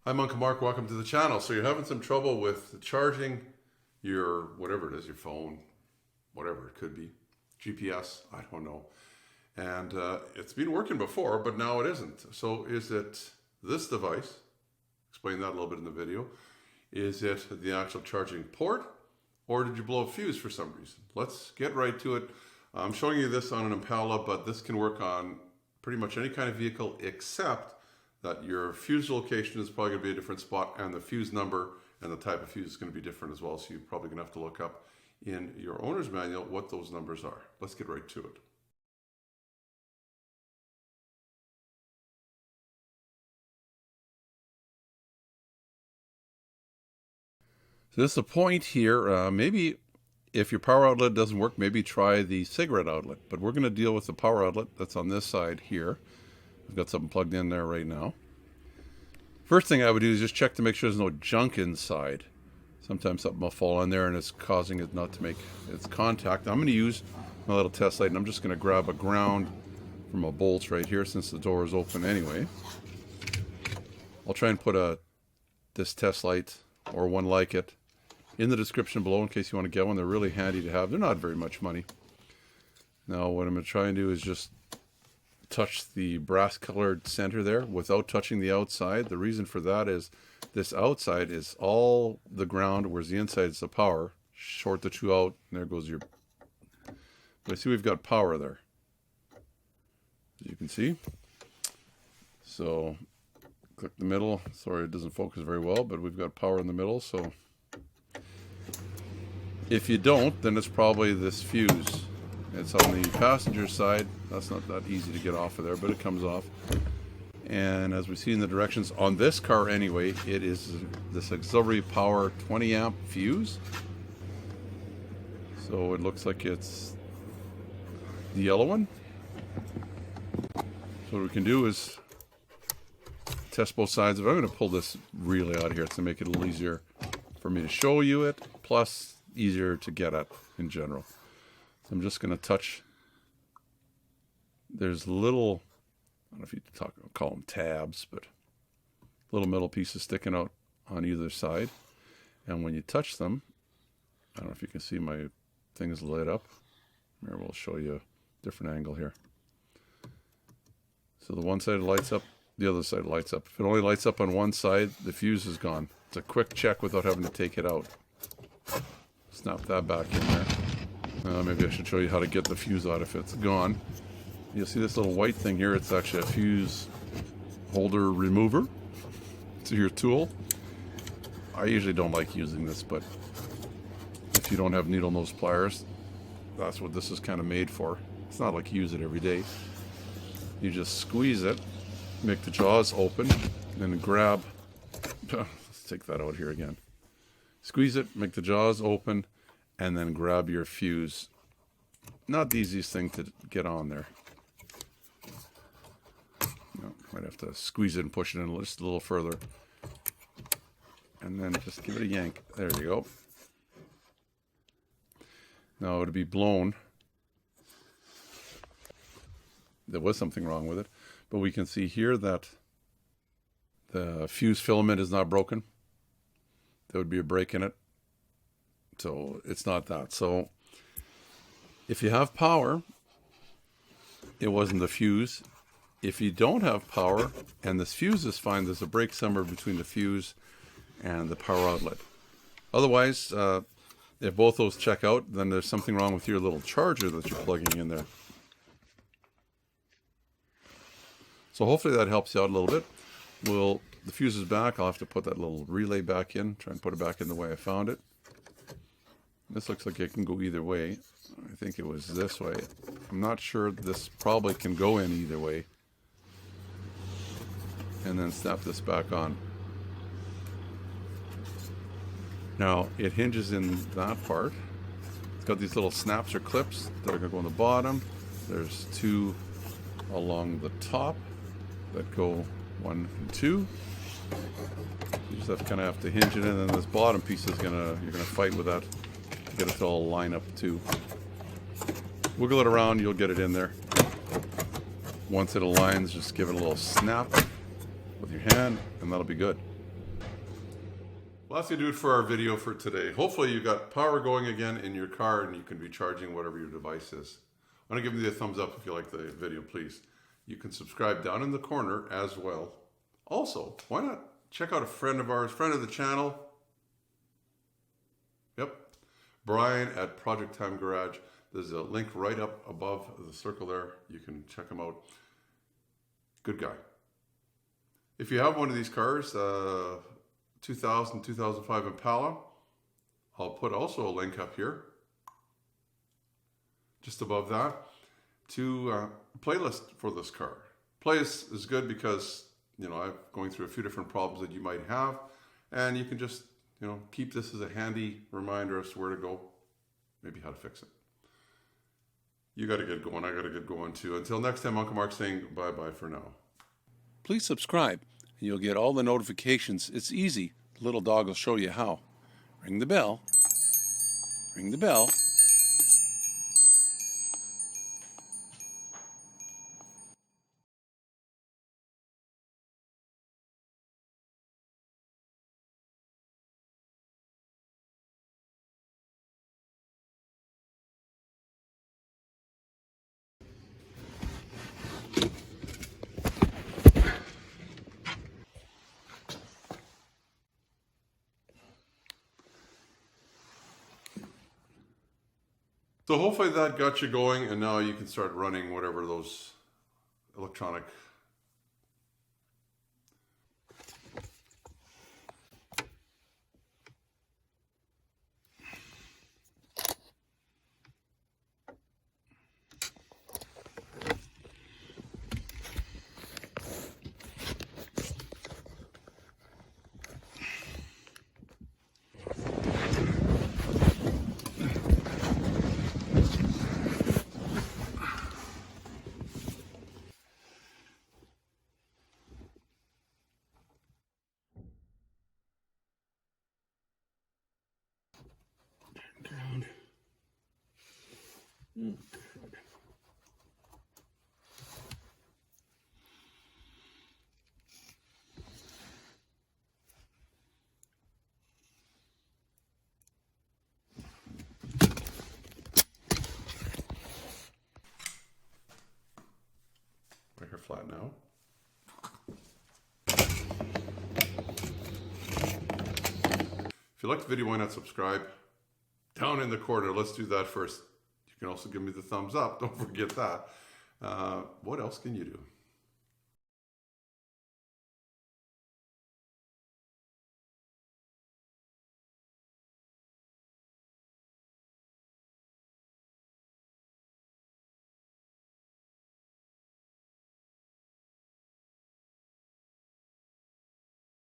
Hi, Monk Mark. Welcome to the channel. So you're having some trouble with charging your, whatever it is, your phone, whatever it could be, GPS, I don't know. And it's been working before, but now it isn't. So is it this device? Explain that a little bit in the video. Is it the actual charging port, or did you blow a fuse for some reason? Let's get right to it. I'm showing you this on an Impala, but this can work on pretty much any kind of vehicle except that your fuse location is probably going to be a different spot, and the fuse number and the type of fuse is going to be different as well. So you're probably going to have to look up in your owner's manual what those numbers are. Let's get right to it. So this is the point here. Maybe if your power outlet doesn't work, maybe try the cigarette outlet. But we're going to deal with the power outlet that's on this side here. I've got something plugged in there right now. First thing I would do is just check to make sure there's no junk inside. Sometimes something will fall in there and it's causing it not to make its contact. I'm going to use my little test light, and I'm just going to grab a ground from my bolts right here since the door is open anyway. I'll try and put this test light or one like it in the description below in case you want to get one. They're really handy to have. They're not very much money. Now what I'm going to try and do is just touch the brass colored center there without touching the outside. The reason for that is this outside is all the ground, whereas the inside is the power. Short the two out, and there goes your... But I see we've got power there, as you can see. So click the middle. Sorry, it doesn't focus very well, but we've got power in the middle. So if you don't, then it's probably this fuse. It's on the passenger side. That's not that easy to get off of there, but it comes off. And as we see in the directions on this car anyway, it is this auxiliary power 20 amp fuse. So it looks like it's the yellow one. So what we can do is test both sides of it. I'm going to pull this relay out here to make it a little easier for me to show you it, plus easier to get at in general. So I'm just going to touch. There's little, I don't know if you call them tabs, but little metal pieces sticking out on either side. And when you touch them, I don't know if you can see my thing is lit up. Here, we'll show you a different angle here. So the one side lights up, the other side lights up. If it only lights up on one side, the fuse is gone. It's a quick check without having to take it out. Snap that back in there. Maybe I should show you how to get the fuse out if it's gone. You'll see this little white thing here. It's actually a fuse holder remover. It's your tool. I usually don't like using this, but if you don't have needle nose pliers, that's what this is kind of made for. It's not like you use it every day. You just squeeze it, make the jaws open, and then grab. Let's take that out here again. Squeeze it, make the jaws open, and then grab your fuse. Not the easiest thing to get on there. No, might have to squeeze it and push it in just a little further. And then just give it a yank. There you go. Now it'll be blown. There was something wrong with it. But we can see here that the fuse filament is not broken. There would be a break in it. So it's not that. So if you have power, it wasn't the fuse. If you don't have power and this fuse is fine, there's a break somewhere between the fuse and the power outlet. Otherwise, if both those check out, then there's something wrong with your little charger that you're plugging in there. So hopefully that helps you out a little bit. The fuse is back. I'll have to put that little relay back in, try and put it back in the way I found it. This looks like it can go either way. I think it was this way. I'm not sure. This probably can go in either way. And then snap this back on. Now, it hinges in that part. It's got these little snaps or clips that are going to go on the bottom. There's two along the top that go 1 and 2. You just kind of have to hinge it in, and this bottom piece is you're gonna fight with that to get it to all line up too. Wiggle it around, you'll get it in there. Once it aligns, just give it a little snap with your hand, and that'll be good. Well, that's going to do it for our video for today. Hopefully you got power going again in your car and you can be charging whatever your device is. I want to give you a thumbs up if you like the video, please. You can subscribe down in the corner as well. Also, why not check out a friend of ours, friend of the channel. Yep, Brian at Project Time Garage. There's a link right up above the circle there. You can check him out. Good guy. If you have one of these cars, 2000, 2005 Impala, I'll put also a link up here, just above that, to a playlist for this car. Playlist is good because, you know, I'm going through a few different problems that you might have, and you can just, you know, keep this as a handy reminder as to where to go, maybe how to fix it. You got to get going. I got to get going too. Until next time, Uncle Mark saying bye-bye for now. Please subscribe, and you'll get all the notifications. It's easy. The little dog will show you how. Ring the bell. Ring the bell. So hopefully that got you going, and now you can start running whatever those electronic Ground. right here flat now. If you liked the video, why not subscribe? Down in the corner, let's do that first. You can also give me the thumbs up. Don't forget that. What else can you do?